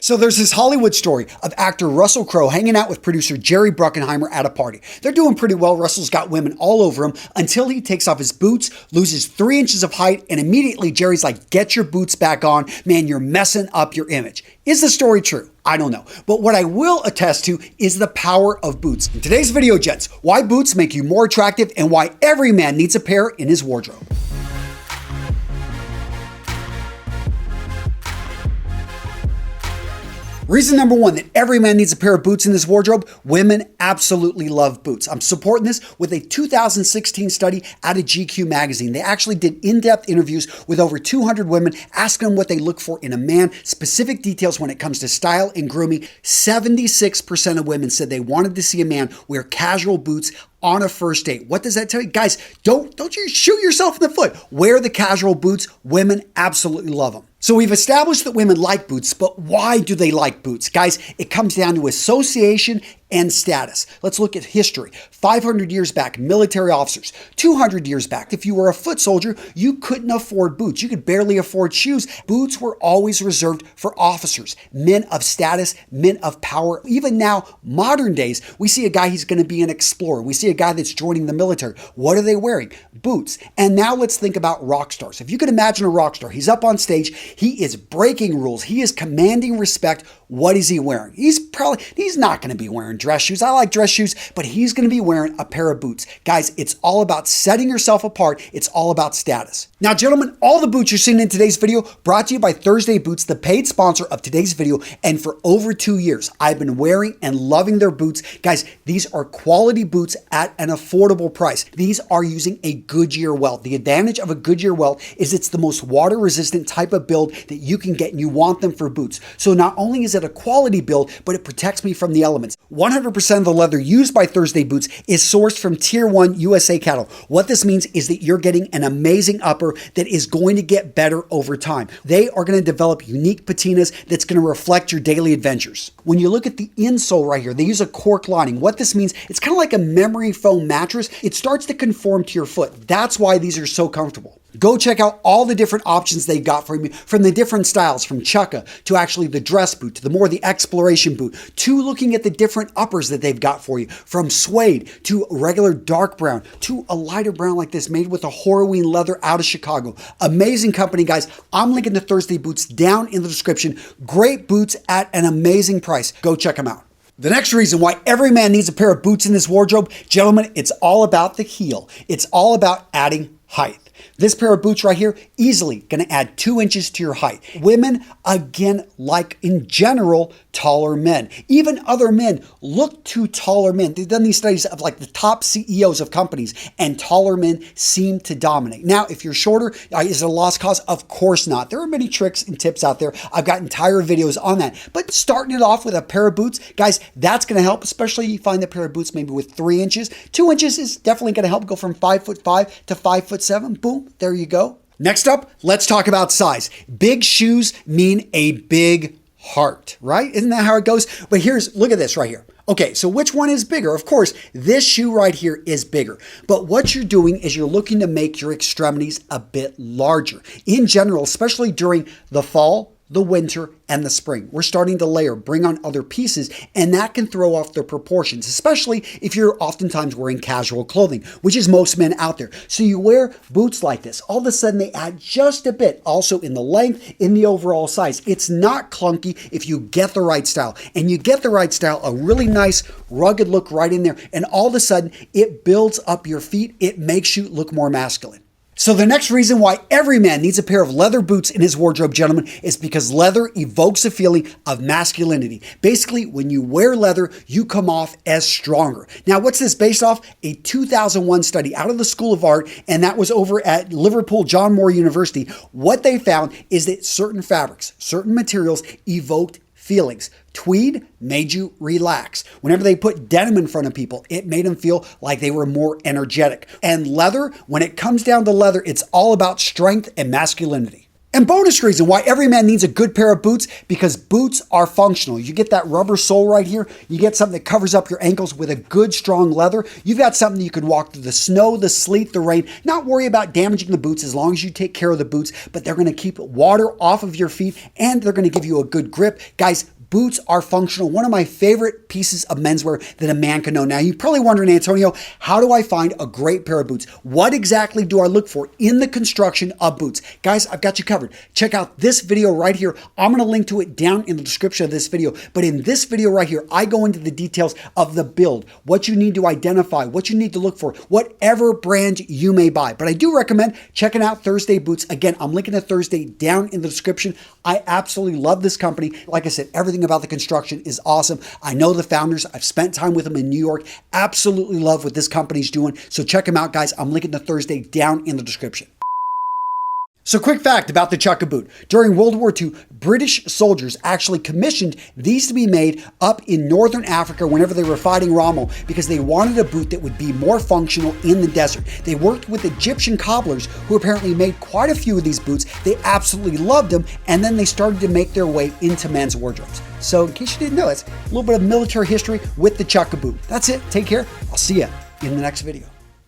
So there's this Hollywood story of actor Russell Crowe hanging out with producer Jerry Bruckheimer at a party. They're doing pretty well. Russell's got women all over him until he takes off his boots, loses 3 inches of height, and immediately Jerry's like, get your boots back on. Man, you're messing up your image. Is the story true? I don't know. But what I will attest to is the power of boots. In today's video, gents, why boots make you more attractive and why every man needs a pair in his wardrobe. Reason number one that every man needs a pair of boots in his wardrobe, women absolutely love boots. I'm supporting this with a 2016 study out of GQ magazine. They actually did in-depth interviews with over 200 women, asking them what they look for in a man, specific details when it comes to style and grooming. 76% of women said they wanted to see a man wear casual boots on a first date. What does that tell you? Guys, don't you shoot yourself in the foot. Wear the casual boots. Women absolutely love them. So we've established that women like boots, but why do they like boots? Guys, it comes down to association and status. Let's look at history. 500 years back, military officers. 200 years back, if you were a foot soldier, you couldn't afford boots. You could barely afford shoes. Boots were always reserved for officers, men of status, men of power. Even now, modern days, we see a guy, he's going to be an explorer. We see a guy that's joining the military. What are they wearing? Boots. And now let's think about rock stars. If you could imagine a rock star, he's up on stage, he is breaking rules, he is commanding respect. What is he wearing? He's not going to be wearing dress shoes. I like dress shoes, but he's going to be wearing a pair of boots. Guys, it's all about setting yourself apart. It's all about status. Now, gentlemen, all the boots you're seeing in today's video brought to you by Thursday Boots, the paid sponsor of today's video. And for over 2 years, I've been wearing and loving their boots. Guys, these are quality boots at an affordable price. These are using a Goodyear welt. The advantage of a Goodyear welt is it's the most water resistant type of build that you can get, and you want them for boots. So not only is it a quality build, but it protects me from the elements. 100% of the leather used by Thursday Boots is sourced from Tier 1 USA cattle. What this means is that you're getting an amazing upper that is going to get better over time. They are going to develop unique patinas that's going to reflect your daily adventures. When you look at the insole right here, they use a cork lining. What this means, it's kind of like a memory foam mattress. It starts to conform to your foot. That's why these are so comfortable. Go check out all the different options they've got for you, from the different styles, from chukka to actually the dress boot, to the exploration boot, to looking at the different uppers that they've got for you, from suede to regular dark brown to a lighter brown like this made with a Horween leather out of Chicago. Amazing company, guys. I'm linking to Thursday Boots down in the description. Great boots at an amazing price. Go check them out. The next reason why every man needs a pair of boots in his wardrobe, gentlemen, it's all about the heel. It's all about adding height. This pair of boots right here, easily going to add 2 inches to your height. Women, again, like in general, taller men. Even other men look to taller men. They've done these studies of like the top CEOs of companies, and taller men seem to dominate. Now, if you're shorter, is it a lost cause? Of course not. There are many tricks and tips out there. I've got entire videos on that. But starting it off with a pair of boots, guys, that's going to help, especially if you find a pair of boots maybe with 3 inches. 2 inches is definitely going to help go from 5'5" to 5'7". Boom. There you go. Next up, let's talk about size. Big shoes mean a big heart, right? Isn't that how it goes? But look at this right here. Okay, so which one is bigger? Of course, this shoe right here is bigger. But what you're doing is you're looking to make your extremities a bit larger. In general, especially during the fall, the winter, and the spring, we're starting to layer, bring on other pieces, and that can throw off their proportions, especially if you're oftentimes wearing casual clothing, which is most men out there. So you wear boots like this, all of a sudden they add just a bit, also in the length, in the overall size. It's not clunky if you get the right style, and you get the right style, a really nice rugged look right in there, and all of a sudden it builds up your feet. It makes you look more masculine. So the next reason why every man needs a pair of leather boots in his wardrobe, gentlemen, is because leather evokes a feeling of masculinity. Basically, when you wear leather, you come off as stronger. Now, what's this based off? A 2001 study out of the School of Art, and that was over at Liverpool John Moore University. What they found is that certain fabrics, certain materials evoked feelings. Tweed made you relax. Whenever they put denim in front of people, it made them feel like they were more energetic. And leather, when it comes down to leather, it's all about strength and masculinity. And bonus reason why every man needs a good pair of boots, because boots are functional. You get that rubber sole right here. You get something that covers up your ankles with a good strong leather. You've got something you could walk through the snow, the sleet, the rain, not worry about damaging the boots as long as you take care of the boots, but they're going to keep water off of your feet and they're going to give you a good grip. Guys, boots are functional. One of my favorite pieces of menswear that a man can own. Now, you're probably wondering, Antonio, how do I find a great pair of boots? What exactly do I look for in the construction of boots? Guys, I've got you covered. Check out this video right here. I'm going to link to it down in the description of this video. But in this video right here, I go into the details of the build, what you need to identify, what you need to look for, whatever brand you may buy. But I do recommend checking out Thursday Boots. Again, I'm linking to Thursday down in the description. I absolutely love this company. Like I said, everything about the construction is awesome. I know the founders. I've spent time with them in New York. Absolutely love what this company's doing. So check them out, guys. I'm linking to Thursday down in the description. So quick fact about the chukka boot. During World War II, British soldiers actually commissioned these to be made up in northern Africa whenever they were fighting Rommel because they wanted a boot that would be more functional in the desert. They worked with Egyptian cobblers who apparently made quite a few of these boots. They absolutely loved them, and then they started to make their way into men's wardrobes. So in case you didn't know, it's a little bit of military history with the chukka boot. That's it. Take care. I'll see you in the next video.